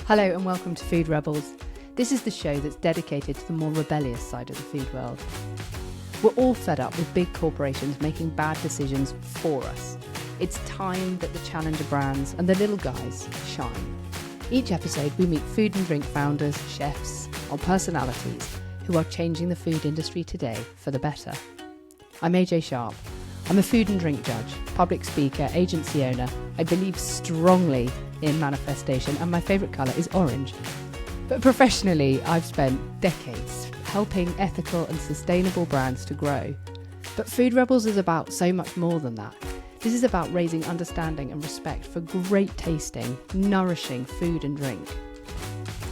Hello and welcome to Food Rebels. This is the show that's dedicated to the more rebellious side of the food world. We're all fed up with big corporations making bad decisions for us. It's time that the challenger brands and the little guys shine. Each episode we meet food and drink founders, chefs, or personalities who are changing the food industry today for the better. I'm AJ Sharp. I'm a food and drink judge, public speaker, agency owner. I believe strongly in manifestation and my favourite colour is orange. But professionally, I've spent decades helping ethical and sustainable brands to grow. But Food Rebels is about so much more than that. This is about raising understanding and respect for great tasting, nourishing food and drink.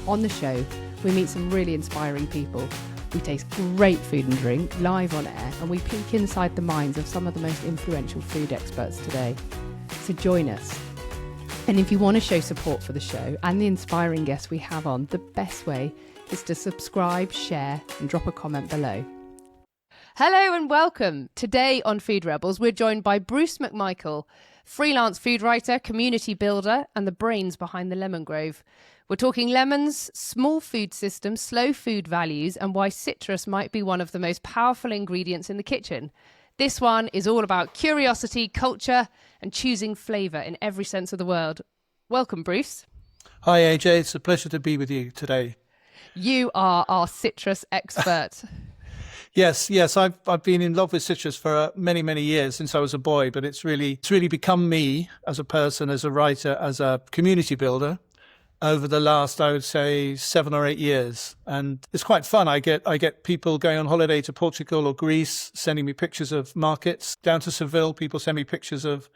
On the show, we meet some really inspiring people. We taste great food and drink live on air, and we peek inside the minds of some of the most influential food experts today. So join us. And if you want to show support for the show and the inspiring guests we have on, the best way is to subscribe, share, and drop a comment below. Hello and welcome. Today on Food Rebels, we're joined by Bruce McMichael, freelance food writer, community builder, and the brains behind the Lemon Grove. We're talking lemons, small food systems, slow food values, and why citrus might be one of the most powerful ingredients in the kitchen. This one is all about curiosity, culture, and choosing flavour in every sense of the word. Welcome, Bruce. Hi, AJ. It's a pleasure to be with you today. You are our citrus expert. Yes. I've been in love with citrus for many, many years since I was a boy, but it's really become me as a person, as a writer, as a community builder over the last, I would say, 7 or 8 years. And it's quite fun. I get people going on holiday to Portugal or Greece, sending me pictures of markets. Down to Seville, people send me pictures of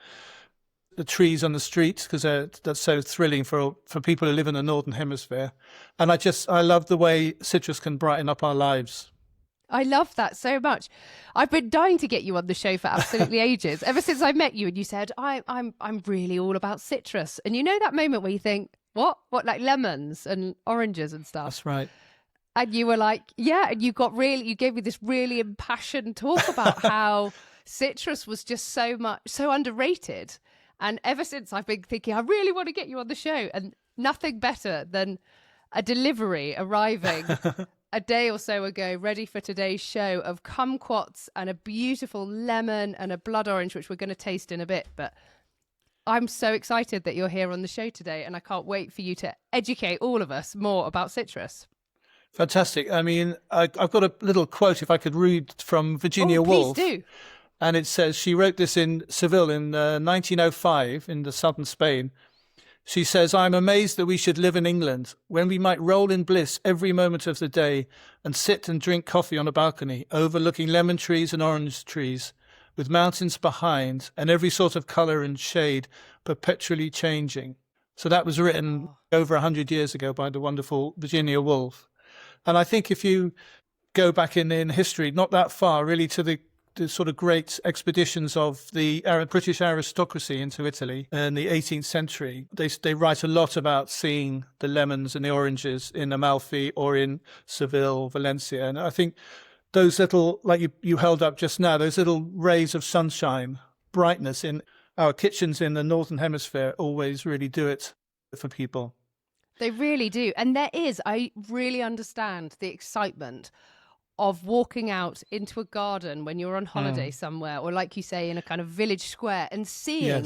the trees on the street, because that's so thrilling for people who live in the Northern Hemisphere. And I love the way citrus can brighten up our lives. I love that so much. I've been dying to get you on the show for absolutely ages. Ever since I met you and you said, I'm really all about citrus. And you know that moment where you think, what, like lemons and oranges and stuff? That's right. And you were like, yeah, and you gave me this really impassioned talk about how citrus was just so underrated. And ever since I've been thinking, I really want to get you on the show. And nothing better than a delivery arriving a day or so ago, ready for today's show, of kumquats and a beautiful lemon and a blood orange, which we're going to taste in a bit. But I'm so excited that you're here on the show today, and I can't wait for you to educate all of us more about citrus. Fantastic. I mean, I've got a little quote, if I could read, from Virginia Woolf. Please do. And it says, she wrote this in Seville in 1905 in the southern Spain. She says, "I'm amazed that we should live in England, when we might roll in bliss every moment of the day and sit and drink coffee on a balcony, overlooking lemon trees and orange trees, with mountains behind and every sort of colour and shade perpetually changing." So that was written over 100 years ago by the wonderful Virginia Woolf. And I think if you go back in history, not that far really, to the sort of great expeditions of the British aristocracy into Italy in the 18th century, they write a lot about seeing the lemons and the oranges in Amalfi or in Seville, Valencia. And I think those little, like you held up just now, those little rays of sunshine, brightness in our kitchens in the Northern Hemisphere always really do it for people. They really do. And I really understand the excitement of walking out into a garden when you're on holiday somewhere, or like you say, in a kind of village square, and seeing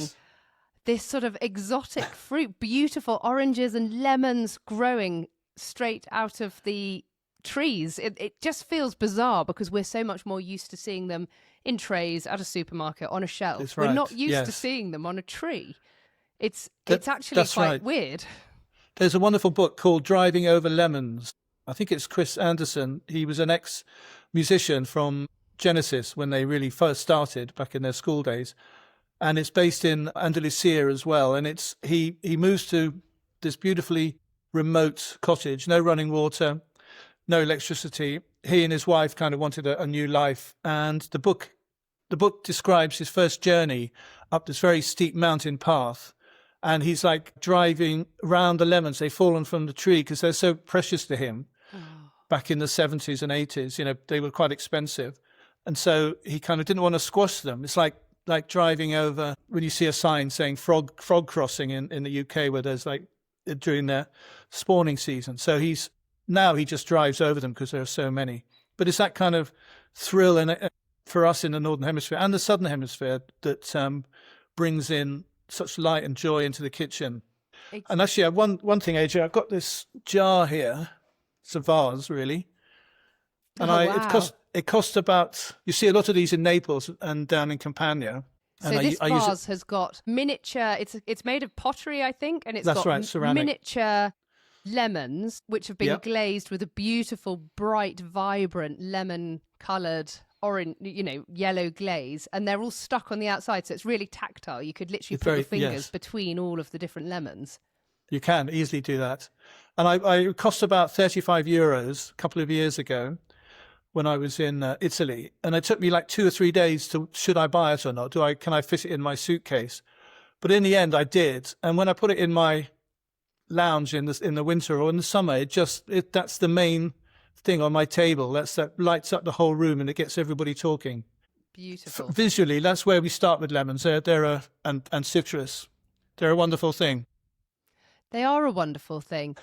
this sort of exotic fruit, beautiful oranges and lemons growing straight out of the trees. It just feels bizarre because we're so much more used to seeing them in trays at a supermarket on a shelf. That's right. We're not used to seeing them on a tree. It's actually quite weird. There's a wonderful book called Driving Over Lemons. I think it's Chris Anderson. He was an ex-musician from Genesis when they really first started back in their school days. And it's based in Andalusia as well. And he moves to this beautifully remote cottage, no running water, no electricity. He and his wife kind of wanted a new life. And the book describes his first journey up this very steep mountain path. And he's like driving around the lemons. They've fallen from the tree because they're so precious to him. Back in the 70s and 80s, they were quite expensive. And so he kind of didn't want to squash them. It's like driving over when you see a sign saying frog crossing in the UK, where there's like during their spawning season. So he just drives over them because there are so many. But it's that kind of thrill for us in the Northern Hemisphere and the Southern Hemisphere that brings in such light and joy into the kitchen. Exactly. And actually, one thing, AJ, I've got this jar here. It's a vase, really. And wow. It cost about, you see a lot of these in Naples and down in Campania. So this vase has got miniature, it's made of pottery, I think, and it's That's got right, ceramic. Miniature lemons, which have been glazed with a beautiful, bright, vibrant, lemon-coloured, orange, yellow glaze, and they're all stuck on the outside, so it's really tactile. You could literally put your fingers between all of the different lemons. You can easily do that. And it cost about €35 a couple of years ago when I was in Italy, and it took me like 2 or 3 days to, should I buy it or not? Can I fit it in my suitcase? But in the end, I did. And when I put it in my lounge in the winter or in the summer, that's the main thing on my table. That lights up the whole room and it gets everybody talking. Beautiful. Visually, that's where we start with lemons. And citrus. They're a wonderful thing. They are a wonderful thing.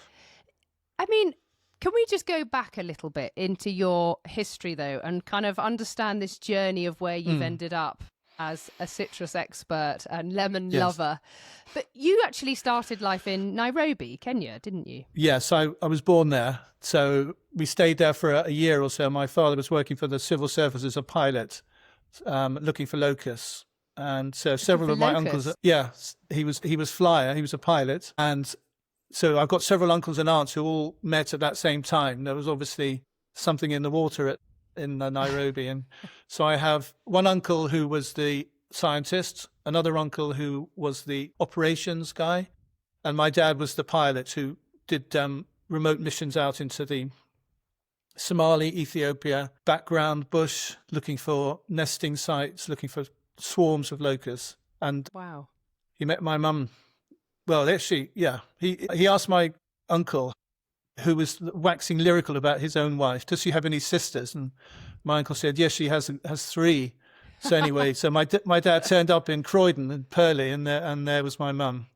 I mean, can we just go back a little bit into your history, though, and kind of understand this journey of where you've ended up as a citrus expert and lemon lover? But you actually started life in Nairobi, Kenya, didn't you? Yes, I was born there. So we stayed there for a year or so. My father was working for the civil service as a pilot, looking for locusts. And so several of my uncles, he was flyer, he was a pilot. And so I've got several uncles and aunts who all met at that same time. There was obviously something in the water in Nairobi. And so I have one uncle who was the scientist, another uncle who was the operations guy, and my dad was the pilot who did remote missions out into the Somali, Ethiopia, background bush, looking for nesting sites, looking for swarms of locusts. And wow, he met my mum. Well, actually, he asked my uncle, who was waxing lyrical about his own wife, does she have any sisters? And my uncle said, yes, she has 3. So anyway, so my dad turned up in Croydon and Purley, and there was my mum.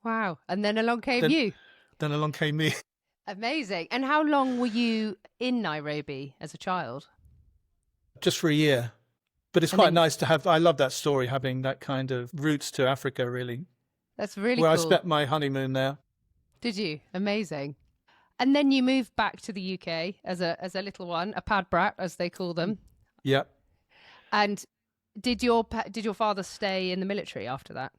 Wow. And then along came you. Then along came me. Amazing. And how long were you in Nairobi as a child? Just for a year. But it's quite nice to have, I love that story, having that kind of roots to Africa, really. That's really where cool. I spent my honeymoon there. Did you? Amazing. And then you moved back to the UK as a little one, a pad brat, as they call them. Yeah. And did your father stay in the military after that?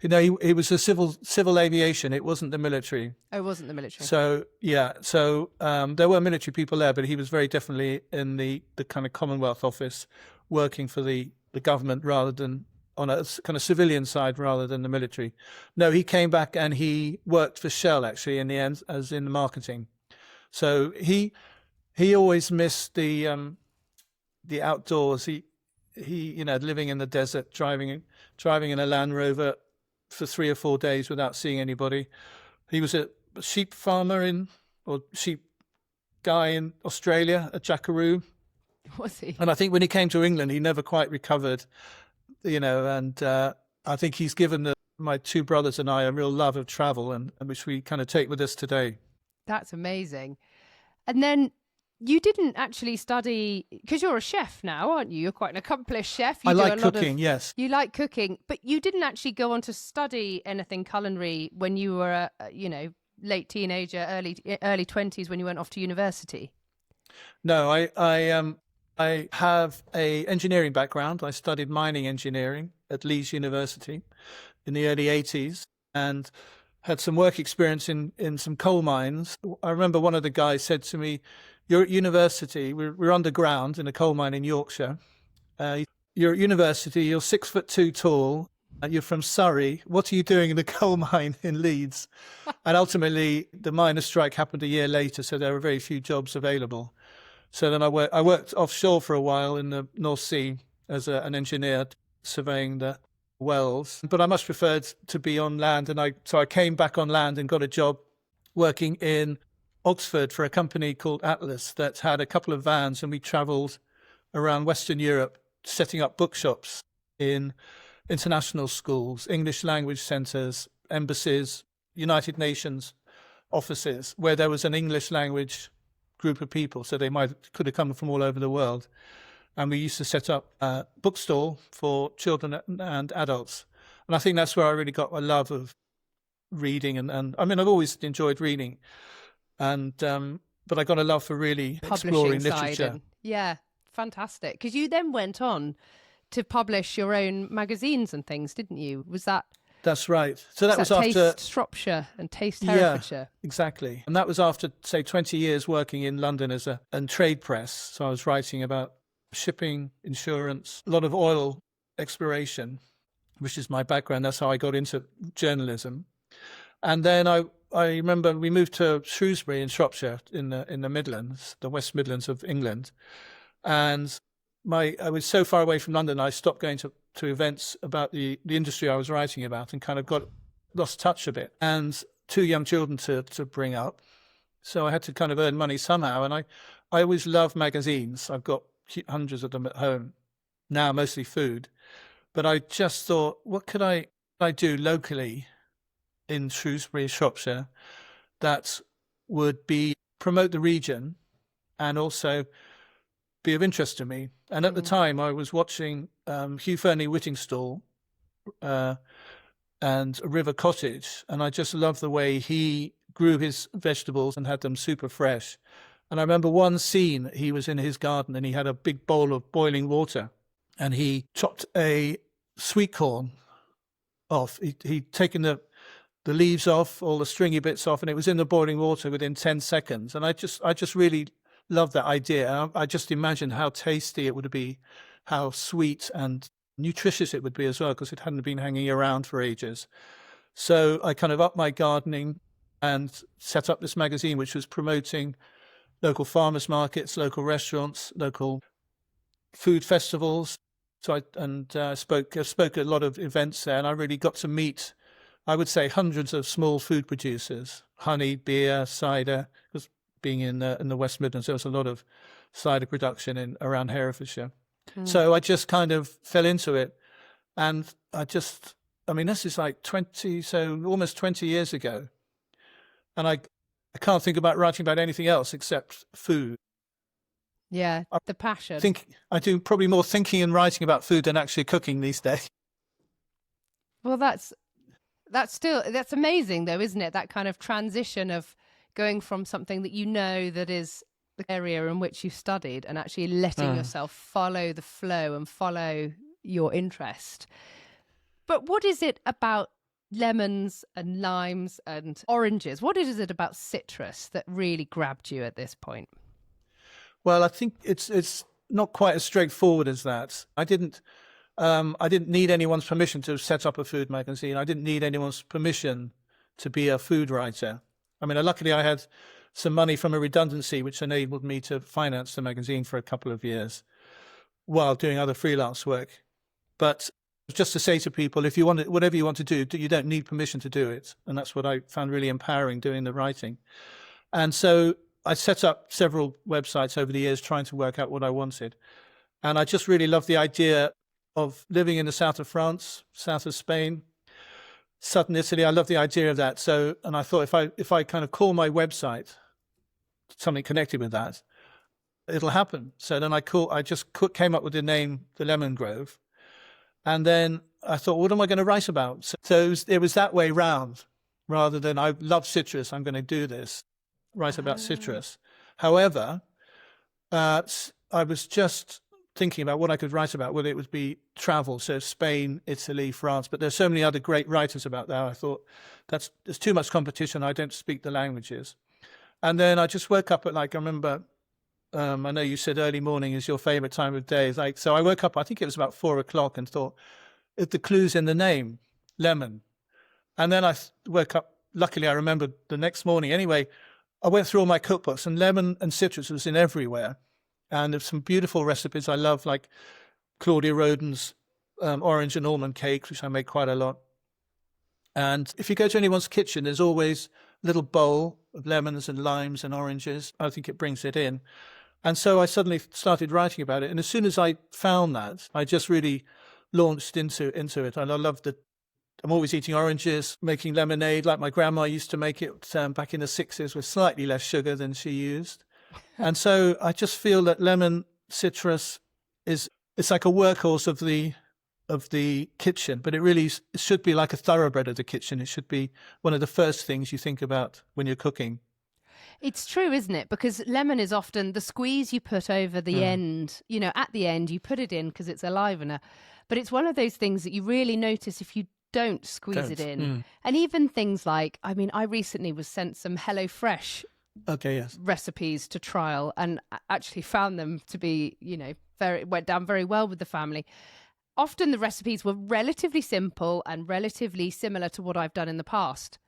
It was a civil aviation. It wasn't the military. Oh, it wasn't the military. So there were military people there, but he was very definitely in the kind of Commonwealth office, working for the government rather than on a kind of civilian side rather than the military. No, he came back and he worked for Shell actually in the end as in the marketing. So he always missed the outdoors. He living in the desert, driving in a Land Rover for 3 or 4 days without seeing anybody. He was a sheep farmer sheep guy in Australia, at Jackaroo. Was he? And I think when he came to England, he never quite recovered, and I think he's given my 2 brothers and I a real love of travel, and which we kind of take with us today. That's amazing. And then you didn't actually study, because you're a chef now, aren't you? You're quite an accomplished chef. I like cooking, yes. You like cooking, but you didn't actually go on to study anything culinary when you were, late teenager, early 20s when you went off to university. No, I have a engineering background. I studied mining engineering at Leeds University in the early 80s and had some work experience in some coal mines. I remember one of the guys said to me, you're at university, we're underground in a coal mine in Yorkshire. You're at university, you're 6'2" tall, you're from Surrey. What are you doing in a coal mine in Leeds? And ultimately, the miners' strike happened a year later, so there were very few jobs available. So then I worked offshore for a while in the North Sea as an engineer, surveying the wells. But I much preferred to be on land, and so I came back on land and got a job working in Oxford for a company called Atlas that had a couple of vans, and we travelled around Western Europe setting up bookshops in international schools, English language centres, embassies, United Nations offices, where there was an English language group of people. So they could have come from all over the world. And we used to set up a bookstall for children and adults. And I think that's where I really got my love of reading. And I mean, I've always enjoyed reading. And but I got a love for really exploring literature. Yeah, fantastic. Because you then went on to publish your own magazines and things, didn't you? Was that... That's right. So that was after Taste Shropshire and Taste Herefordshire. Yeah, exactly. And that was after, say, 20 years working in London and trade press. So I was writing about shipping, insurance, a lot of oil exploration, which is my background. That's how I got into journalism. And then I remember we moved to Shrewsbury in Shropshire in the Midlands, the West Midlands of England. And I was so far away from London, I stopped going to events about the industry I was writing about and kind of lost touch a bit. And 2 young children to bring up. So I had to kind of earn money somehow. And I always loved magazines. I've got hundreds of them at home now, mostly food. But I just thought, what could I do locally in Shrewsbury, Shropshire, that would promote the region and also be of interest to me. And at the time I was watching Hugh Fernie Whittingstall and A River Cottage, and I just loved the way he grew his vegetables and had them super fresh. And I remember one scene, he was in his garden and he had a big bowl of boiling water and he chopped a sweet corn off. He'd taken the leaves off, all the stringy bits off, and it was in the boiling water within 10 seconds. And I just really loved that idea. I just imagined how tasty it would be, how sweet and nutritious it would be as well, because it hadn't been hanging around for ages. So I kind of upped my gardening and set up this magazine, which was promoting local farmers markets, local restaurants, local food festivals. So I spoke at a lot of events there, and I really got to meet, I would say, hundreds of small food producers, honey, beer, cider. Because being in the West Midlands, there was a lot of cider production around Herefordshire. So I just kind of fell into it, and I mean, this is like almost 20 years ago, and I can't think about writing about anything else except food. Yeah, the passion. I do probably more thinking and writing about food than actually cooking these days. Well, that's amazing though, isn't it? That kind of transition of going from something that you know that is the area in which you studied and actually letting yourself follow the flow and follow your interest. But what is it about lemons and limes and oranges? What is it about citrus that really grabbed you at this point? Well, I think it's not quite as straightforward as that. I didn't need anyone's permission to set up a food magazine. I didn't need anyone's permission to be a food writer. I mean, luckily I had some money from a redundancy, which enabled me to finance the magazine for a couple of years while doing other freelance work. But just to say to people, if you want it, whatever you want to do, you don't need permission to do it. And that's what I found really empowering doing the writing. And so I set up several websites over the years trying to work out what I wanted. And I just really loved the idea of living in the south of France, south of Spain, southern Italy. I love the idea of that. So, and I thought if I kind of call my website something connected with that, it'll happen. So then I came up with the name, The Lemon Grove. And then I thought, what am I going to write about? So it was that way round, rather than I love citrus, I'm going to do this, write about citrus. However, I was just thinking about what I could write about, whether it would be travel, so Spain, Italy, France, but there's so many other great writers about that. I thought there's too much competition. I don't speak the languages. And then I just woke up at I remember, I know you said early morning is your favorite time of day. So I woke up, I think it was about 4:00 and thought, if the clue's in the name, lemon. And then I woke up, luckily I remembered the next morning. Anyway, I went through all my cookbooks and lemon and citrus was in everywhere. And there's some beautiful recipes I love, like Claudia Roden's orange and almond cakes, which I make quite a lot. And if you go to anyone's kitchen, there's always a little bowl of lemons and limes and oranges. I think it brings it in. And so I suddenly started writing about it. And as soon as I found that, I just really launched into it. And I loved I'm always eating oranges, making lemonade like my grandma used to make it back in the 60s with slightly less sugar than she used. And so I just feel that lemon citrus it's like a workhorse of the kitchen, but it should be like a thoroughbred of the kitchen. It should be one of the first things you think about when you're cooking. It's true, isn't it? Because lemon is often the squeeze you put over the end, at the end, you put it in because it's a livener. But it's one of those things that you really notice if you don't squeeze it in. And even things like, I recently was sent some HelloFresh recipes to trial and actually found them to be, went down very well with the family. Often the recipes were relatively simple and relatively similar to what I've done in the past.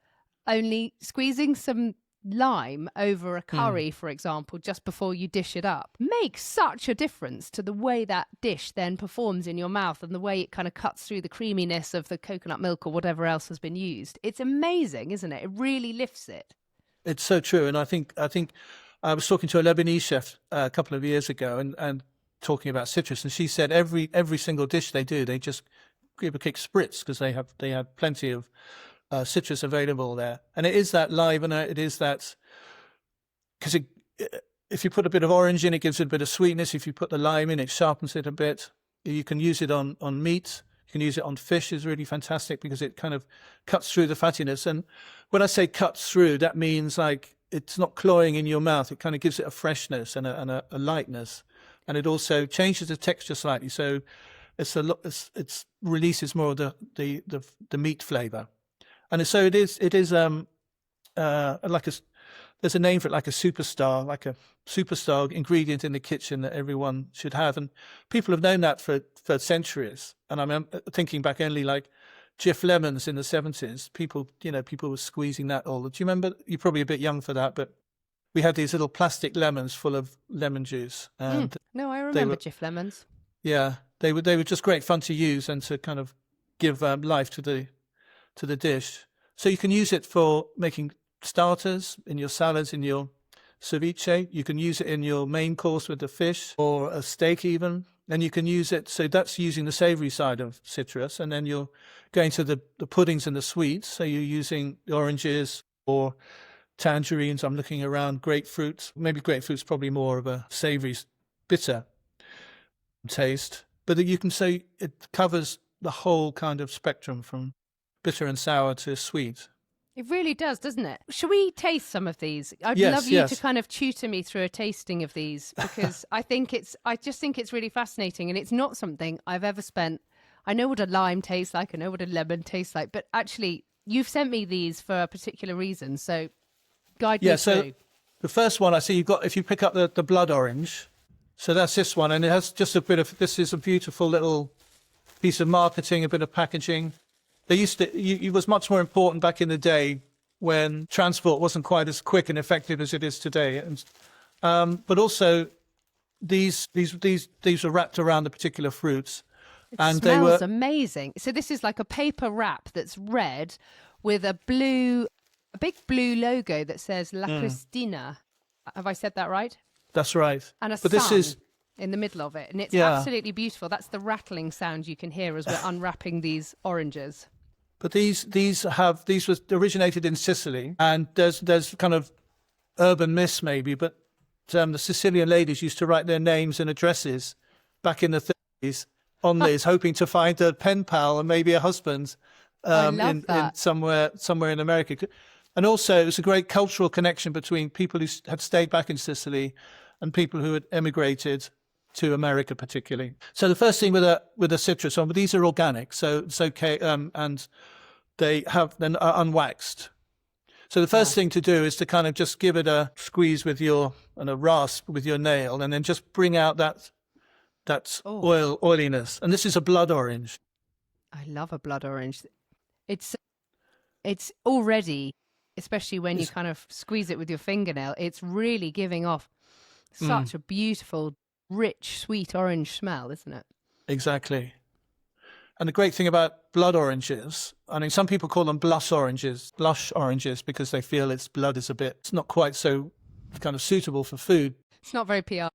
Only squeezing some lime over a curry, for example, just before you dish it up, makes such a difference to the way that dish then performs in your mouth and the way it kind of cuts through the creaminess of the coconut milk or whatever else has been used. It's amazing, isn't it? It really lifts it. It's so true. And I think I was talking to a Lebanese chef a couple of years ago and talking about citrus, and she said every single dish they do, they just give a kick spritz because they have plenty of citrus available there. And it is that livener, it is that, because if you put a bit of orange in, it gives it a bit of sweetness. If you put the lime in, it sharpens it a bit. You can use it on meat. You can use it on fish. Is really fantastic because it kind of cuts through the fattiness. And when I say cuts through, that means like it's not cloying in your mouth. It kind of gives it a freshness and a lightness. And it also changes the texture slightly. So it releases more of the meat flavor. And so it is like there's a name for it, like a superstar ingredient in the kitchen that everyone should have. And people have known that for centuries. And I'm thinking back only like Jif lemons in the 70s. People were squeezing that all. Do you remember? You're probably a bit young for that, but we had these little plastic lemons full of lemon juice. And no, I remember Jif lemons. Yeah, they were just great fun to use and to kind of give life to the dish. So you can use it for making starters in your salads, in your ceviche. You can use it in your main course with the fish or a steak even. And you can use it, so that's using the savoury side of citrus. And then you're going to the puddings and the sweets. So you're using oranges or tangerines. I'm looking around grapefruit. Maybe grapefruit's probably more of a savoury, bitter taste. But you can say it covers the whole kind of spectrum from bitter and sour to sweet. It really does, doesn't it? Shall we taste some of these? I'd Yes, love you yes. to kind of tutor me through a tasting of these because I just think it's really fascinating, and it's not something I've ever spent. I know what a lime tastes like, I know what a lemon tastes like, but actually you've sent me these for a particular reason. So guide me So through. the first one I see if you pick up the blood orange, so that's this one, and it has just this is a beautiful little piece of marketing, a bit of packaging. They used to, it was much more important back in the day when transport wasn't quite as quick and effective as it is today. And, but also these were wrapped around the particular fruits. It smells amazing. So this is like a paper wrap that's red with a big blue logo that says La Cristina. Have I said that right? That's right. And a but sun this is in the middle of it. And it's absolutely beautiful. That's the rattling sound you can hear as we're unwrapping these oranges. But these were originated in Sicily, and there's kind of urban myths maybe, but the Sicilian ladies used to write their names and addresses back in the 30s on these, hoping to find a pen pal and maybe a husband in somewhere in America. And also it was a great cultural connection between people who had stayed back in Sicily and people who had emigrated to America particularly. So the first thing with a citrus one, but these are organic, so it's okay, and they have then are unwaxed. So the first thing to do is to kind of just give it a squeeze and a rasp with your nail, and then just bring out that oiliness. And this is a blood orange. I love a blood orange. It's already, especially when you kind of squeeze it with your fingernail, it's really giving off such a beautiful, rich, sweet orange smell, isn't it? Exactly. And the great thing about blood oranges, I mean, some people call them blush oranges because they feel its blood is it's not quite so kind of suitable for food. It's not very PR.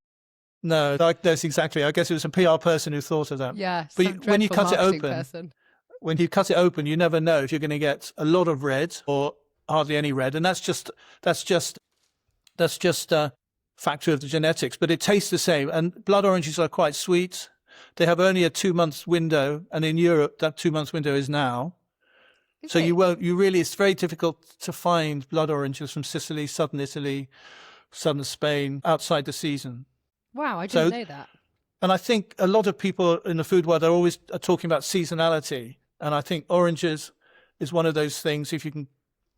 No, that's exactly. I guess it was a PR person who thought of that. Yeah, but when you cut it open, when you cut it open, you never know if you're going to get a lot of red or hardly any red. And that's just a factor of the genetics, but it tastes the same. And blood oranges are quite sweet. They have only a 2-month window. And in Europe, that 2-month window is now. So it's very difficult to find blood oranges from Sicily, southern Italy, southern Spain, outside the season. Wow, I didn't know that. And I think a lot of people in the food world are always talking about seasonality. And I think oranges is one of those things. If you can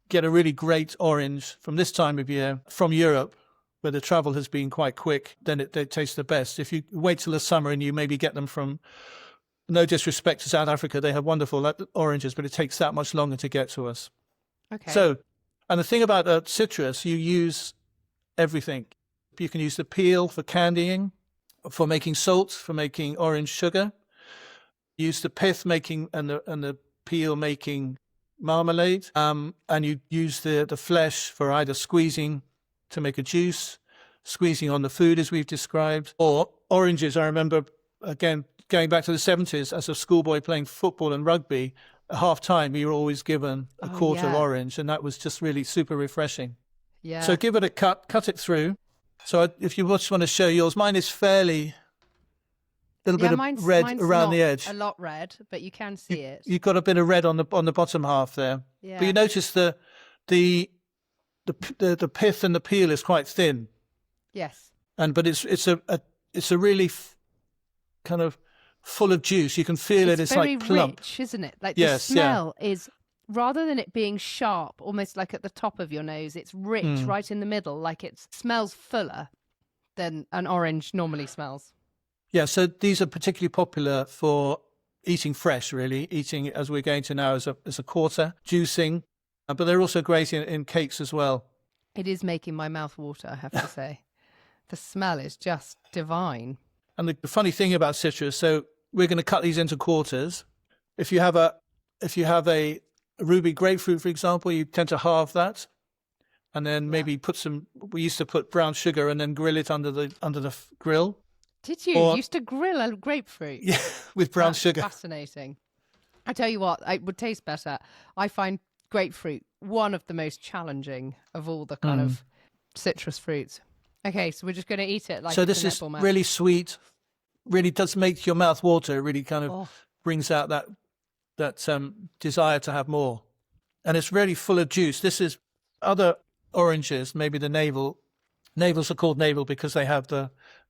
get a really great orange from this time of year from Europe, where the travel has been quite quick, then they taste the best. If you wait till the summer and you maybe get them from, no disrespect to South Africa, they have wonderful oranges, but it takes that much longer to get to us. Okay. So, and the thing about citrus, you use everything. You can use the peel for candying, for making salt, for making orange sugar. Use the pith making and the peel making marmalade. And you use the flesh for either squeezing to make a juice, squeezing on the food as we've described, or oranges. I remember, again, going back to the 70s, as a schoolboy playing football and rugby, at half time you were always given a quarter orange, and that was just really super refreshing. Yeah. So give it a cut it through. So if you just want to show yours, mine is fairly, little bit of red around the edge. A lot red, but you can see it. You've got a bit of red on the bottom half there. Yeah. But you notice the pith and the peel is quite thin. Yes. But it's a really kind of full of juice. You can feel it. It's like plump. It's very rich, isn't it? Like the smell is, rather than it being sharp, almost like at the top of your nose, it's rich right in the middle. Like it smells fuller than an orange normally smells. Yeah. So these are particularly popular for eating fresh, really, eating as we're going to now as a quarter, juicing. But they're also great in cakes as well. It is making my mouth water, I have to say. The smell is just divine. And the funny thing about citrus, so we're going to cut these into quarters. If you have a ruby grapefruit, for example, you tend to halve that, and then maybe we used to put brown sugar and then grill it under the grill. Did you? You used to grill a grapefruit? Yeah, with brown sugar. Fascinating. I tell you what, it would taste better. I find grapefruit one of the most challenging of all the kind of citrus fruits. Okay, so we're just going to eat it like so this is really sweet, really does make your mouth water. It really kind of brings out that desire to have more. And it's really full of juice. This is other oranges, maybe the navels are called navel because they have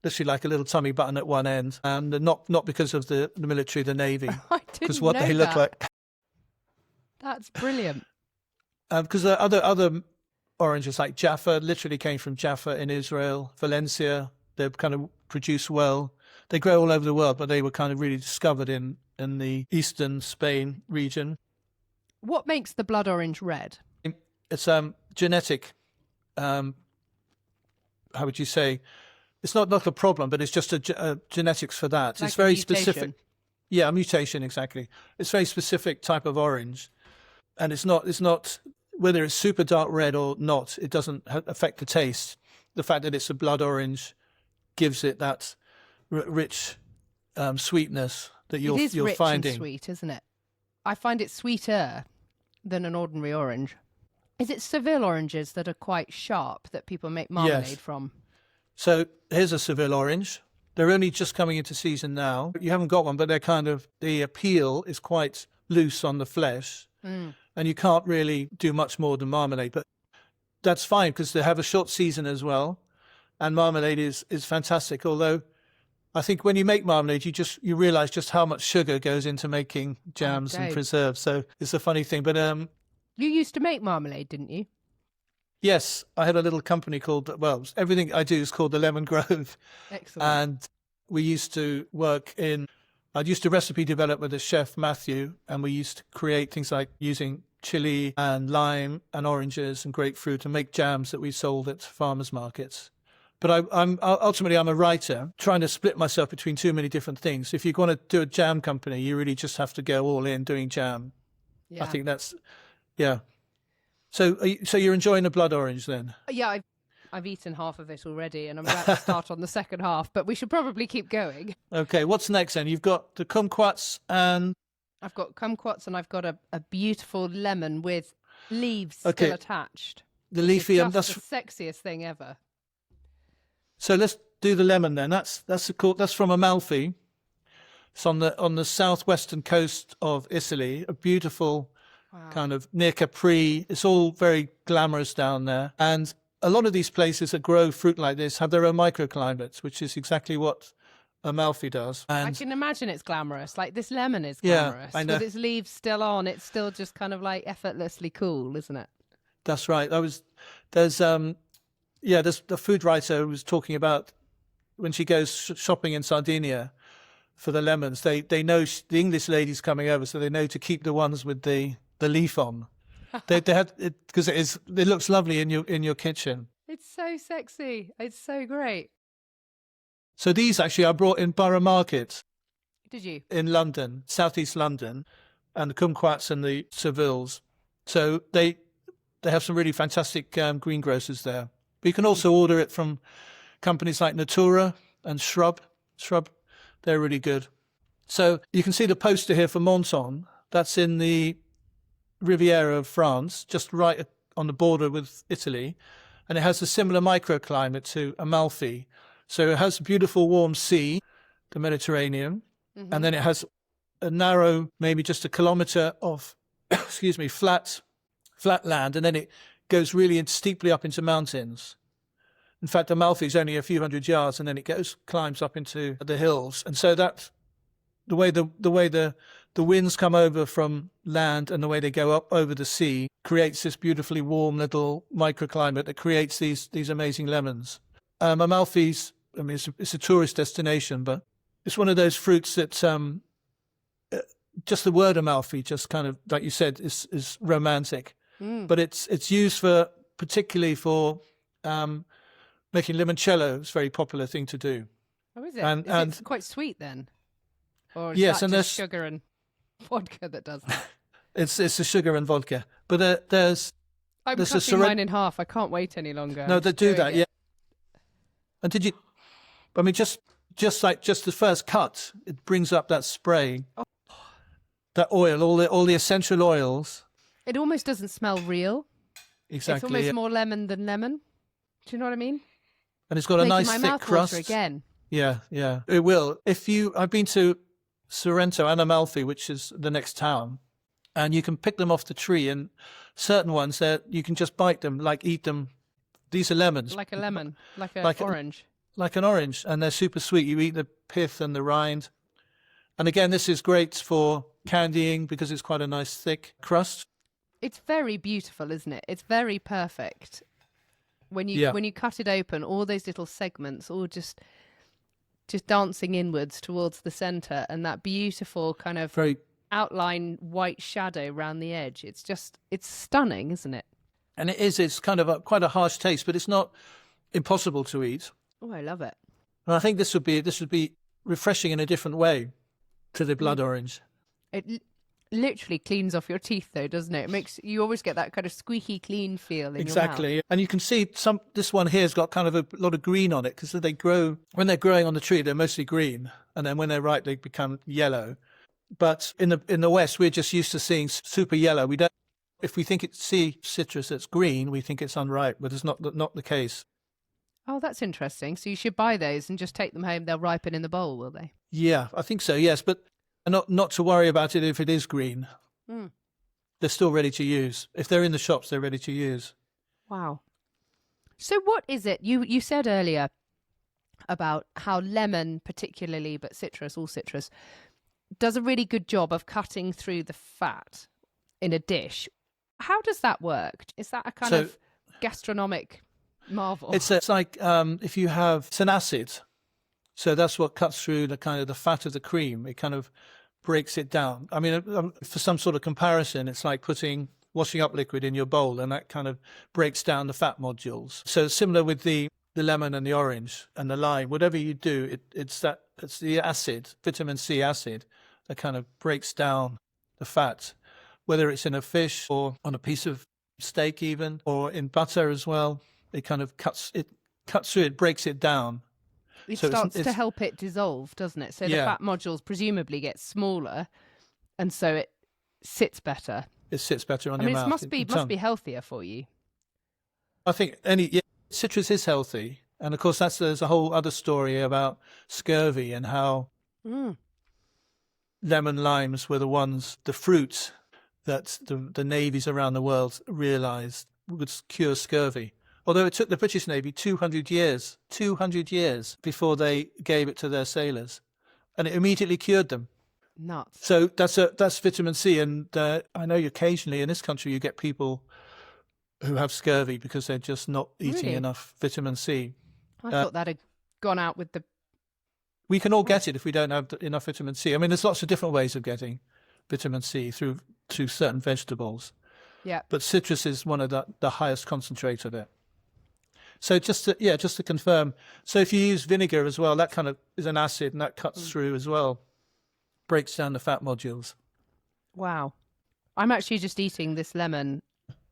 literally like a little tummy button at one end, and not because of the military, the navy, because what they look like. That's brilliant. Because the other oranges like Jaffa literally came from Jaffa in Israel, Valencia. They kind of produce well. They grow all over the world, but they were kind of really discovered in the eastern Spain region. What makes the blood orange red? It's genetic. How would you say? It's not a problem, but it's just a genetics for that. Like it's very mutation. Specific. Yeah, a mutation, exactly. It's a very specific type of orange. And it's not whether it's super dark red or not, it doesn't affect the taste. The fact that it's a blood orange gives it that rich sweetness that you're finding. It is rich and sweet, isn't it? I find it sweeter than an ordinary orange. Is it Seville oranges that are quite sharp that people make marmalade from? So here's a Seville orange. They're only just coming into season now. You haven't got one, but they're the peel is quite loose on the flesh. And you can't really do much more than marmalade. But that's fine because they have a short season as well. And marmalade is fantastic. Although I think when you make marmalade, you realise just how much sugar goes into making jams and preserves. So it's a funny thing. But you used to make marmalade, didn't you? Yes, I had a little company called, everything I do is called the Lemon Grove. Excellent. And we used to I used to recipe develop with the chef Matthew, and we used to create things like using chili and lime and oranges and grapefruit and make jams that we sold at farmers markets. But I'm ultimately a writer, trying to split myself between too many different things. If you want to do a jam company, you really just have to go all in doing jam. Yeah. I think that's, yeah. So you're enjoying the blood orange then? Yeah, I've eaten half of it already, and I'm about to start on the second half, but we should probably keep going. Okay, what's next then? You've got the kumquats and I've got kumquats and I've got a beautiful lemon with leaves still Okay. attached. The leafy, Just that's the sexiest thing ever. so. Let's do the lemon then. That's from Amalfi. It's on the southwestern coast of Italy. A beautiful kind of near Capri. It's all very glamorous down there, and a lot of these places that grow fruit like this have their own microclimates, which is exactly what Amalfi does. And I can imagine it's glamorous. Like this lemon is Yeah, glamorous. I know. With its leaves still on, it's still just kind of like effortlessly cool, isn't it? that's right. There's the food writer who was talking about when she goes shopping in Sardinia for the lemons. They know the English lady's coming over, so they know to keep the ones with the leaf on. They had it because it looks lovely in your kitchen. It's so sexy. It's so great. So these actually I brought in Borough Market Did you? in London, southeast London, and the Kumquats and the Sevilles. So they have some really fantastic greengrocers there. But you can also order it from companies like Natura and Shrub. They're really good. So you can see the poster here for Menton. That's in the Riviera of France, just right on the border with Italy. And it has a similar microclimate to Amalfi. So it has a beautiful warm sea, the Mediterranean, and then it has a narrow, maybe just a kilometre of, flat land, and then it goes really steeply up into mountains. In fact, Amalfi is only a few hundred yards, and then it climbs up into the hills. And so that the way the winds come over from land and the way they go up over the sea creates this beautifully warm little microclimate that creates these amazing lemons. Amalfi's, I mean, it's a tourist destination, but it's one of those fruits that just the word Amalfi, just kind of like you said, is romantic. But it's used particularly for making limoncello. It's a very popular thing to do. Oh, is it? And Is it quite sweet then? Or is yes, that and just sugar and vodka that does that? it's the sugar and vodka. But there's I'm there's cutting mine in half. I can't wait any longer. No, I'm they just do doing that. it. Yeah. And did you? I mean, just the first cut, it brings up that spray, that oil, all the essential oils. It almost doesn't smell real. Exactly. It's almost yeah. more lemon than lemon. Do you know what I mean? And it's got a Making nice my thick mouth crust. water again. Yeah. It will. I've been to Sorrento and Amalfi, which is the next town, and you can pick them off the tree. And certain ones that you can just bite them, like eat them. These are lemons, Like a lemon, like an Like orange. like an orange, and they're super sweet. You eat the pith and the rind. And again, this is great for candying because it's quite a nice thick crust. It's very beautiful, isn't it? It's very perfect. When you cut it open, all those little segments, all just dancing inwards towards the centre, and that beautiful kind of Very. outline white shadow round the edge. It's stunning, isn't it? And it's kind of quite a harsh taste, but it's not impossible to eat. Oh, I love it. And I think this would be refreshing in a different way to the blood orange. It literally cleans off your teeth, though, doesn't it? You always get that kind of squeaky clean feel in your mouth. Exactly. And you can see this one here has got kind of a lot of green on it because when they're growing on the tree, they're mostly green. And then when they're ripe, they become yellow. But in the West, we're just used to seeing super yellow. If we see citrus that's green, we think it's unripe, but it's not the case. Oh, that's interesting. So you should buy those and just take them home. They'll ripen in the bowl, will they? Yeah, I think so, yes. But not to worry about it if it is green. They're still ready to use. If they're in the shops, they're ready to use. Wow. So what is it? You said earlier about how lemon particularly, but all citrus, does a really good job of cutting through the fat in a dish. How does that work? Is that a kind of gastronomic marvel? It's like if you have, it's an acid. So that's what cuts through the kind of the fat of the cream. It kind of breaks it down. I mean, for some sort of comparison, it's like putting washing up liquid in your bowl, and that kind of breaks down the fat nodules. So similar with the lemon and the orange and the lime. Whatever you do, it's the acid, vitamin C acid, that kind of breaks down the fat, whether it's in a fish or on a piece of steak even, or in butter as well. It kind of cuts through it, breaks it down. It starts to help it dissolve, doesn't it? So the fat modules presumably get smaller, and so it sits better. It sits better on I your mean, mouth. it must be healthier for you. I think citrus is healthy. And of course, there's a whole other story about scurvy and how lemon limes were the fruits that the navies around the world realized would cure scurvy. Although it took the British Navy 200 years before they gave it to their sailors. And it immediately cured them. Nuts. So that's vitamin C. And I know occasionally in this country you get people who have scurvy because they're just not eating enough vitamin C. I thought that had gone out with the... We can all get it if we don't have enough vitamin C. I mean, there's lots of different ways of getting vitamin C through certain vegetables. Yeah. But citrus is one of the highest concentrate of it. So just to confirm, so if you use vinegar as well, that kind of is an acid and that cuts through as well, breaks down the fat modules. Wow. I'm actually just eating this lemon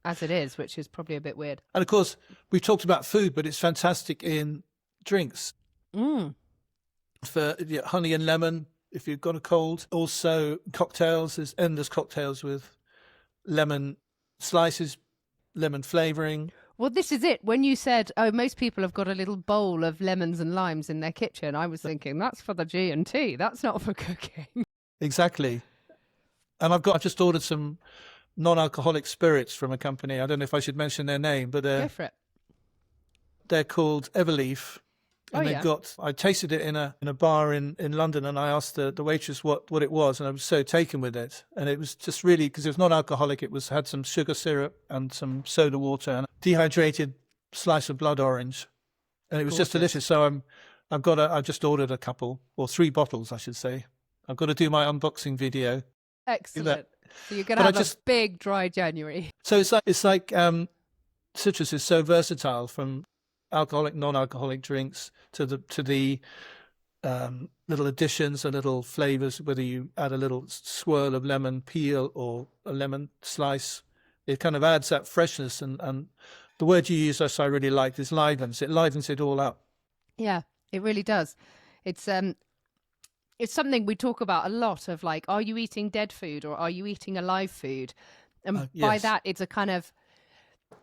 as it is, which is probably a bit weird. And of course, we've talked about food, but it's fantastic in drinks. For honey and lemon, if you've got a cold. Also cocktails, there's endless cocktails with lemon slices, lemon flavouring. Well, this is it. When you said, oh, most people have got a little bowl of lemons and limes in their kitchen, I was thinking that's for the G&T. That's not for cooking. Exactly. And I've just ordered some non-alcoholic spirits from a company. I don't know if I should mention their name, but Go for it. They're called Everleaf. And I tasted it in a bar in London, and I asked the waitress what it was, and I was so taken with it. And it was just really, because it was non-alcoholic, had some sugar syrup and some soda water and a dehydrated slice of blood orange. And it was just delicious. So I've just ordered a couple, or 3 bottles, I should say. I've got to do my unboxing video. Excellent. So you're going to have a big dry January. So it's like citrus is so versatile, from alcoholic, non-alcoholic drinks to the little additions and little flavors, whether you add a little swirl of lemon peel or a lemon slice. It kind of adds that freshness, and the word you use, I really liked, is livens. It livens it all up. Yeah, it really does. It's something we talk about a lot, of like, are you eating dead food or are you eating alive food? And by that, it's a kind of,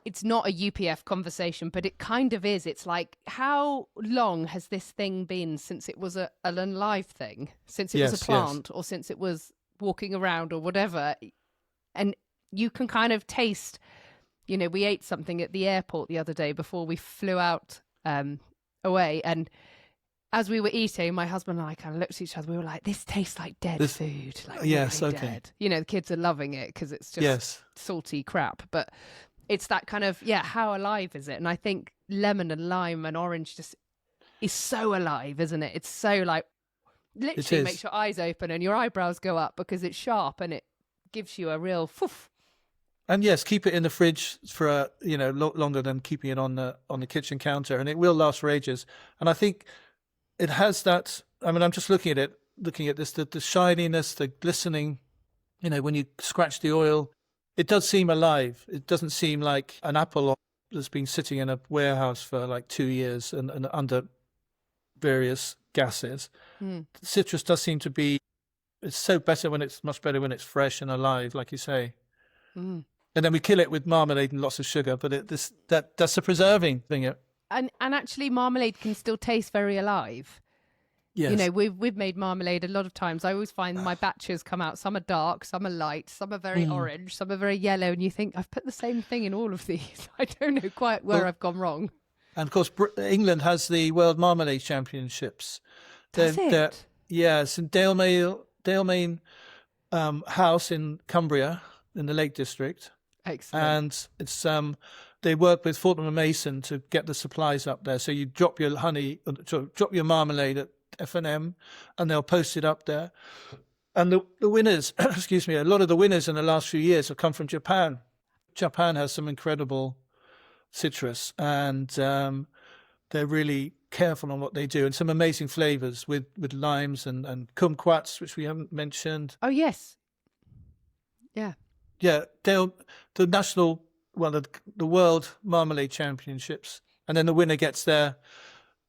it's not a UPF conversation, but it kind of is. It's like, how long has this thing been since it was an alive thing, since it was a plant, or since it was walking around or whatever? And you can kind of taste, we ate something at the airport the other day before we flew out away. And as we were eating, my husband and I kind of looked at each other. We were like, this tastes like dead food. Like, yes, really okay. Dead. The kids are loving it because it's just salty crap. But it's that kind of, how alive is it? And I think lemon and lime and orange just is so alive, isn't it? It's so like, literally makes your eyes open and your eyebrows go up because it's sharp and it gives you a real foof. And yes, keep it in the fridge for longer than keeping it on the kitchen counter, and it will last for ages. And I think it has that. I mean, I'm just looking at this, the shininess, the glistening. When you scratch the oil, it does seem alive. It doesn't seem like an apple that's been sitting in a warehouse for like 2 years and under various gases. Citrus does seem to be. It's much better when it's fresh and alive, like you say. And then we kill it with marmalade and lots of sugar, but that's the preserving thing. And actually, marmalade can still taste very alive. Yes. We've made marmalade a lot of times. I always find my batches come out. Some are dark, some are light, some are very orange, some are very yellow. And you think, I've put the same thing in all of these. I don't know quite where I've gone wrong. And of course, England has the World Marmalade Championships. Does it? Yeah, it's in Dalemain House in Cumbria, in the Lake District. Excellent. And it's they work with Fortnum & Mason to get the supplies up there. So you drop your drop your marmalade at F&M, and they'll post it up there. And the winners, excuse me, a lot of the winners in the last few years have come from Japan. Japan has some incredible citrus, and they're really careful on what they do, and some amazing flavors with limes and kumquats, which we haven't mentioned. Oh yes, yeah. The World Marmalade Championships, and then the winner gets the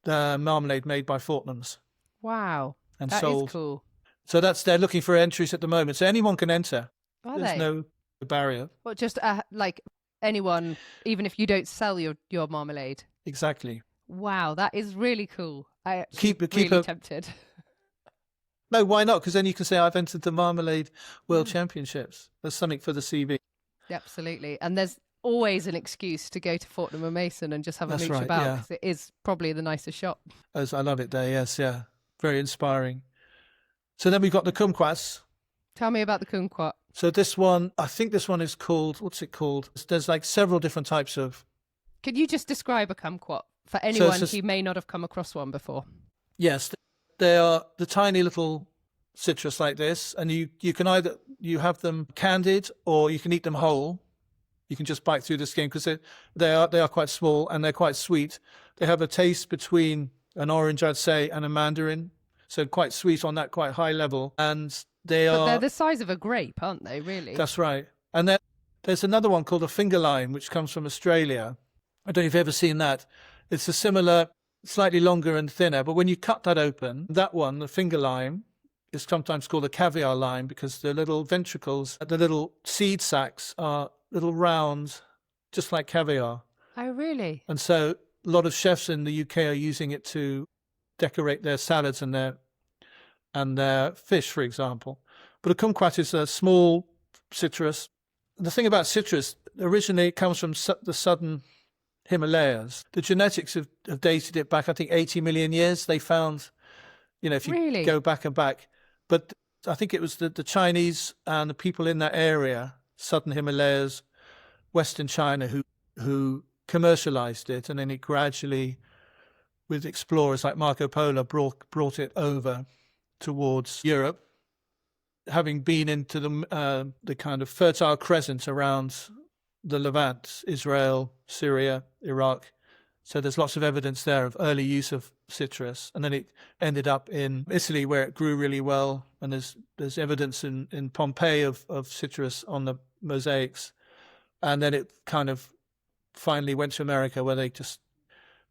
marmalade made by Fortnum's. Wow, and that sold. is cool. So they're looking for entries at the moment. So anyone can enter. Are There's they? no barrier. Well, just like anyone, even if you don't sell your marmalade. Exactly. Wow, that is really cool. I actually Keep really tempted. No, why not? Because then you can say, I've entered the Marmalade World Championships. There's something for the CV. Absolutely. And there's always an excuse to go to Fortnum and Mason and just have a mooch about, because it is probably the nicest shop. As I love it there, yes, yeah. Very inspiring. So then we've got the Kumquats. Tell me about the kumquat. So this one, I think this one is called, what's it called? There's like several different types of... Could you just describe a kumquat for anyone who may not have come across one before? Yes, they are the tiny little citrus like this, and you can either you have them candied or you can eat them whole. You can just bite through the skin because they are quite small and they're quite sweet. They have a taste between an orange, I'd say, and a mandarin, so quite sweet on that quite high level. And But they're the size of a grape, aren't they? Really? That's right. And there's another one called a finger lime, which comes from Australia. I don't know if you've ever seen that. It's a similar, slightly longer and thinner, but when you cut that open, that one, the finger lime, is sometimes called a caviar lime because the little ventricles, the little seed sacs are little round, just like caviar. Oh, really? And so a lot of chefs in the UK are using it to decorate their salads and their fish, for example. But a kumquat is a small citrus. The thing about citrus, originally it comes from the southern Himalayas. The genetics have dated it back, I think, 80 million years. They found, if you go back and back. But I think it was the Chinese and the people in that area, southern Himalayas, western China, who commercialized it. And then it gradually, with explorers like Marco Polo, brought it over towards Europe. Having been into the kind of fertile crescent around the Levant, Israel, Syria, Iraq. So there's lots of evidence there of early use of citrus. And then it ended up in Italy where it grew really well. And there's evidence in Pompeii of citrus on the mosaics. And then it kind of finally went to America where they just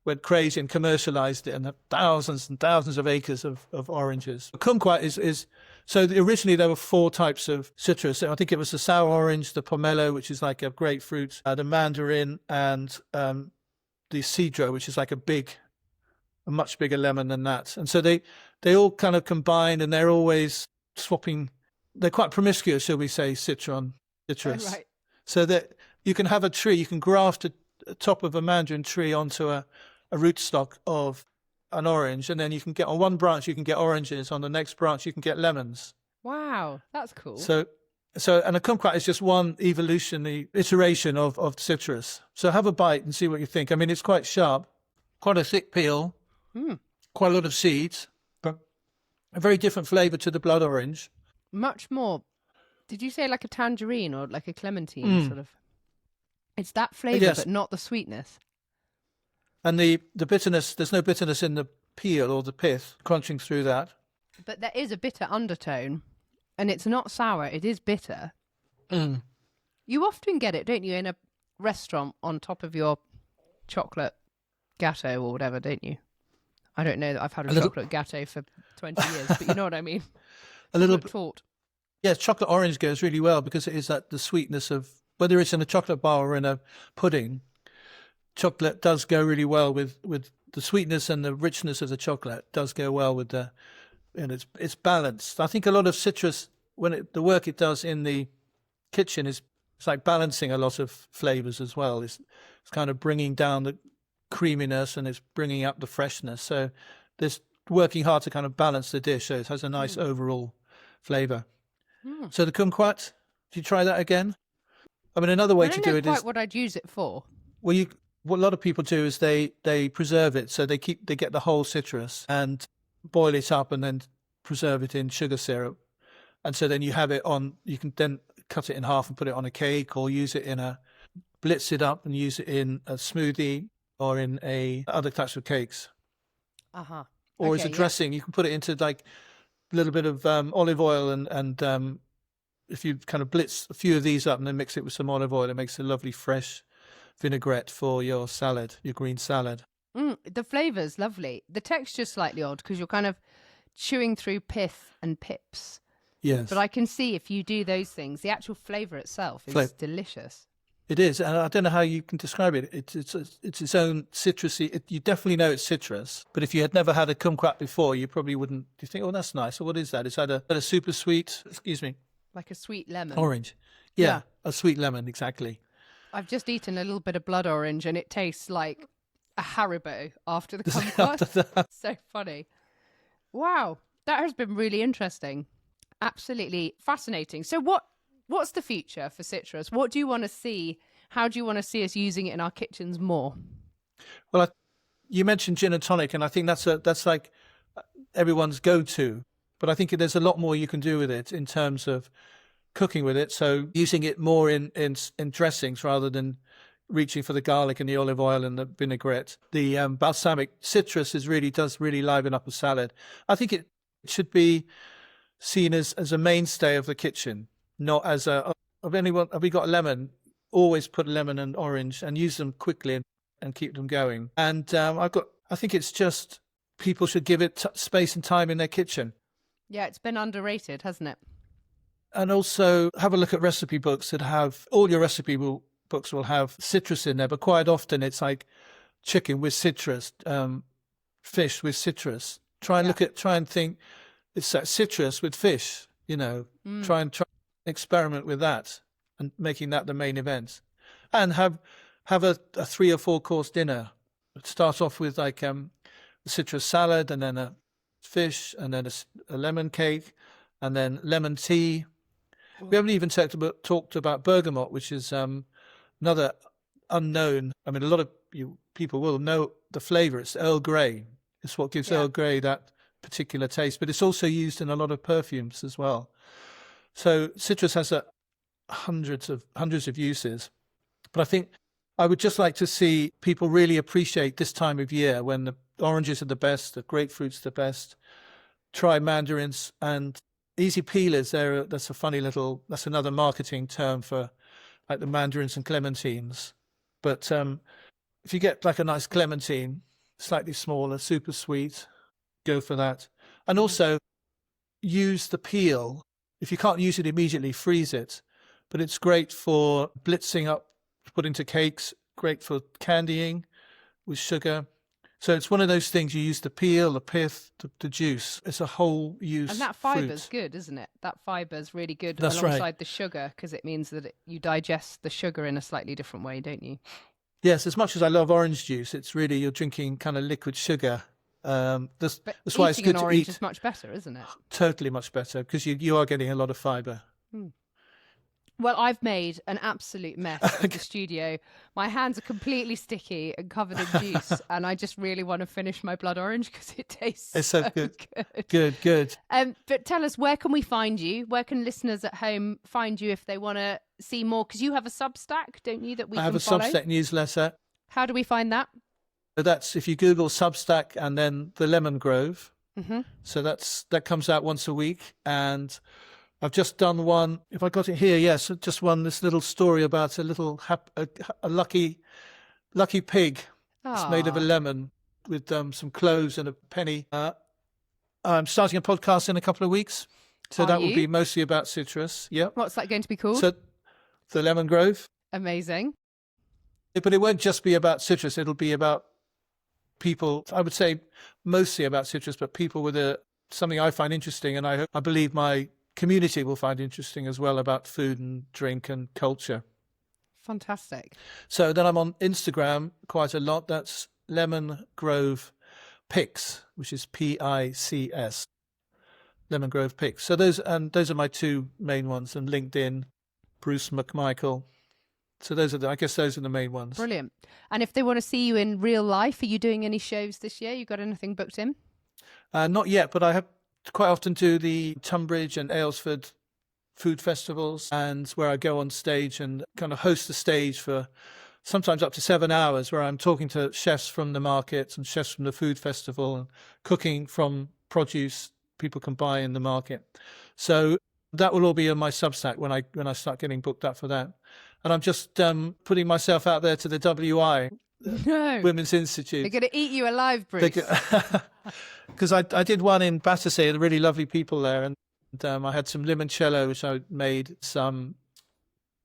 went crazy and commercialized it and had thousands and thousands of acres of oranges. Kumquat is so originally there were 4 types of citrus. I think it was the sour orange, the pomelo, which is like a grapefruit, the mandarin, and the cedro, which is like a much bigger lemon than that. And so they all kind of combine, and they're always swapping. They're quite promiscuous, shall we say, citrus. Oh, right. So that you can have a tree, you can graft a top of a mandarin tree onto a rootstock of an orange, and then you can get on one branch you can get oranges, on the next branch you can get lemons. Wow, that's cool. So and a kumquat is just one evolutionary iteration of citrus. So have a bite and see what you think. I mean, it's quite sharp, quite a thick peel, quite a lot of seeds, but a very different flavour to the blood orange. Much more. Did you say like a tangerine or like a clementine sort of? It's that flavour, yes, but not the sweetness. And the bitterness, there's no bitterness in the peel or the pith crunching through that. But there is a bitter undertone, and it's not sour, it is bitter. You often get it, don't you, in a restaurant on top of your chocolate gâteau or whatever, don't you? I don't know that I've had a chocolate gâteau for 20 years, but you know what I mean. A little tart. Yeah, chocolate orange goes really well because it is the sweetness of, whether it's in a chocolate bar or in a pudding, chocolate does go really well with the sweetness, and the richness of the chocolate does go well with and it's balanced. I think a lot of citrus, the work it does in the kitchen it's like balancing a lot of flavors as well. It's kind of bringing down the creaminess and it's bringing up the freshness. So there's working hard to kind of balance the dish so it has a nice overall flavor. So the kumquat, do you try that again? I mean, another way to do it is... I don't know quite what I'd use it for. Well, what a lot of people do is they preserve it. So they get the whole citrus and boil it up and then preserve it in sugar syrup. And so then you have it you can then cut it in half and put it on a cake, or use it blitz it up and use it in a smoothie or in other types of cakes. Or as a dressing, you can put it into like a little bit of olive oil and if you kind of blitz a few of these up and then mix it with some olive oil, it makes a lovely fresh vinaigrette for your salad, your green salad. The flavour's lovely. The texture's slightly odd because you're kind of chewing through pith and pips. Yes. But I can see if you do those things, the actual flavour itself is delicious. It is, and I don't know how you can describe it. It's its own citrusy. You definitely know it's citrus, but if you had never had a kumquat before, you probably wouldn't. You think, oh, that's nice. Or what is that? Is that a super sweet? Excuse me. Like a sweet lemon. Orange. Yeah, a sweet lemon, exactly. I've just eaten a little bit of blood orange, and it tastes like a Haribo after the kumquat. So funny. Wow, that has been really interesting. Absolutely fascinating. So what's the future for citrus? What do you want to see? How do you want to see us using it in our kitchens more? Well, you mentioned gin and tonic, and I think that's like everyone's go-to. But I think there's a lot more you can do with it in terms of cooking with it. So using it more in dressings rather than reaching for the garlic and the olive oil and the vinaigrette. The balsamic citrus does really liven up a salad. I think it should be seen as a mainstay of the kitchen. Not as have we got a lemon? Always put lemon and orange and use them quickly and keep them going. And I think it's just people should give it space and time in their kitchen. Yeah, it's been underrated, hasn't it? And also have a look at recipe books that have all your recipe books will have citrus in there, but quite often it's like chicken with citrus, fish with citrus. Try and think it's that citrus with fish. Try and experiment with that and making that the main event, and have a 3 or 4 course dinner. Start off with like a citrus salad, and then a fish, and then a lemon cake, and then lemon tea. We haven't even talked about bergamot, which is another unknown. I mean, a lot of people will know the flavour. It's Earl Grey. It's what gives Earl Grey that particular taste, but it's also used in a lot of perfumes as well. So citrus has hundreds of uses. But I think I would just like to see people really appreciate this time of year when the oranges are the best, the grapefruit's the best. Try mandarins and easy peelers. That's another marketing term for like the mandarins and clementines. But if you get like a nice clementine, slightly smaller, super sweet, go for that. And also use the peel. If you can't use it immediately, freeze it. But it's great for blitzing up, put into cakes, great for candying with sugar. So it's one of those things, you use the peel, the pith, the juice. It's a whole use. And that fiber's good, isn't it? That fiber's really good alongside the sugar, because it means that you digest the sugar in a slightly different way, don't you? Yes, as much as I love orange juice, it's really, you're drinking kind of liquid sugar. That's why it's good to eat. Is much better, isn't it? Totally much better, because you are getting a lot of fibre. Well, I've made an absolute mess of the studio. My hands are completely sticky and covered in juice, and I just really want to finish my blood orange because it tastes so good. Good. But tell us, where can we find you? Where can listeners at home find you if they want to see more? Because you have a Substack, don't you, that we can follow? I have a Substack newsletter. How do we find that? That's if you Google Substack and then the Lemon Grove. Mm-hmm. So that comes out once a week, and I've just done one. If I got it here, yes, just one. This little story about a lucky pig. It's made of a lemon with some cloves and a penny. I'm starting a podcast in a couple of weeks, so that will be mostly about citrus. Yeah. What's that going to be called? So, the Lemon Grove. Amazing. But it won't just be about citrus. It'll be about people. I would say mostly about citrus, but people with something I find interesting, and I believe my community will find interesting as well, about food and drink and culture. Fantastic. So then I'm on Instagram quite a lot. That's Lemon Grove Pics, which is PICS. Lemon Grove Pics. So those are my two main ones, and LinkedIn, Bruce McMichael. So I guess those are the main ones. Brilliant. And if they want to see you in real life, are you doing any shows this year? You got anything booked in? Not yet, but I have quite often do the Tunbridge and Aylesford food festivals, and where I go on stage and kind of host the stage for sometimes up to 7 hours, where I'm talking to chefs from the markets and chefs from the food festival and cooking from produce people can buy in the market. So that will all be on my Substack when I start getting booked up for that. And I'm just putting myself out there to the WI. No. Women's Institute. They're going to eat you alive, Bruce. Because I did one in Battersea, and really lovely people there, and I had some limoncello, which I made, some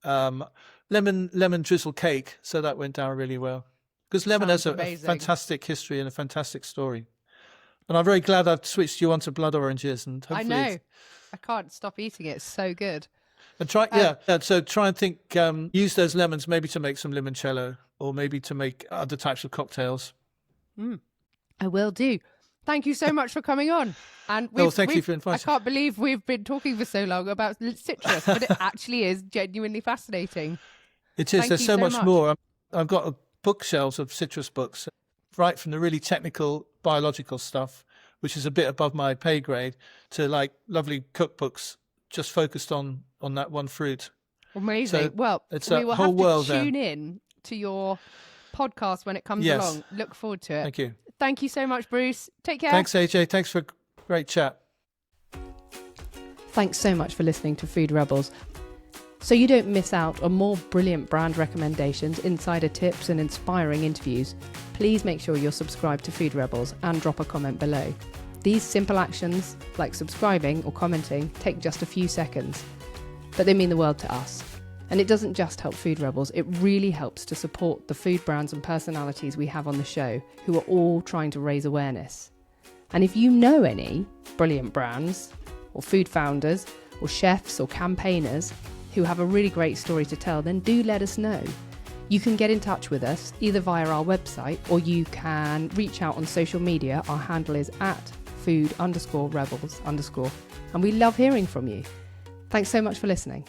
lemon drizzle cake, so that went down really well. Because lemon has a fantastic history and a fantastic story. And I'm very glad I've switched you onto blood oranges, and hopefully I know. I can't stop eating it. It's so good. And try and think, use those lemons maybe to make some limoncello, or maybe to make other types of cocktails. I will do. Thank you so much for coming on. And thank you for inviting. I can't believe we've been talking for so long about citrus, but it actually is genuinely fascinating. It is. There's so much more. I've got bookshelves of citrus books, right from the really technical biological stuff, which is a bit above my pay grade, to like lovely cookbooks just focused on that one fruit. Amazing. So well, it's we a will whole have world to tune in to your podcast when it comes along. Look forward to it. Thank you. Thank you so much, Bruce. Take care. Thanks, AJ. Thanks for a great chat. Thanks so much for listening to Food Rebels. So you don't miss out on more brilliant brand recommendations, insider tips and inspiring interviews, please make sure you're subscribed to Food Rebels and drop a comment below. These simple actions, like subscribing or commenting, take just a few seconds, but they mean the world to us. And it doesn't just help Food Rebels, it really helps to support the food brands and personalities we have on the show, who are all trying to raise awareness. And if you know any brilliant brands, or food founders, or chefs, or campaigners who have a really great story to tell, then do let us know. You can get in touch with us either via our website, or you can reach out on social media. Our handle is @food_rebels_, and we love hearing from you. Thanks so much for listening.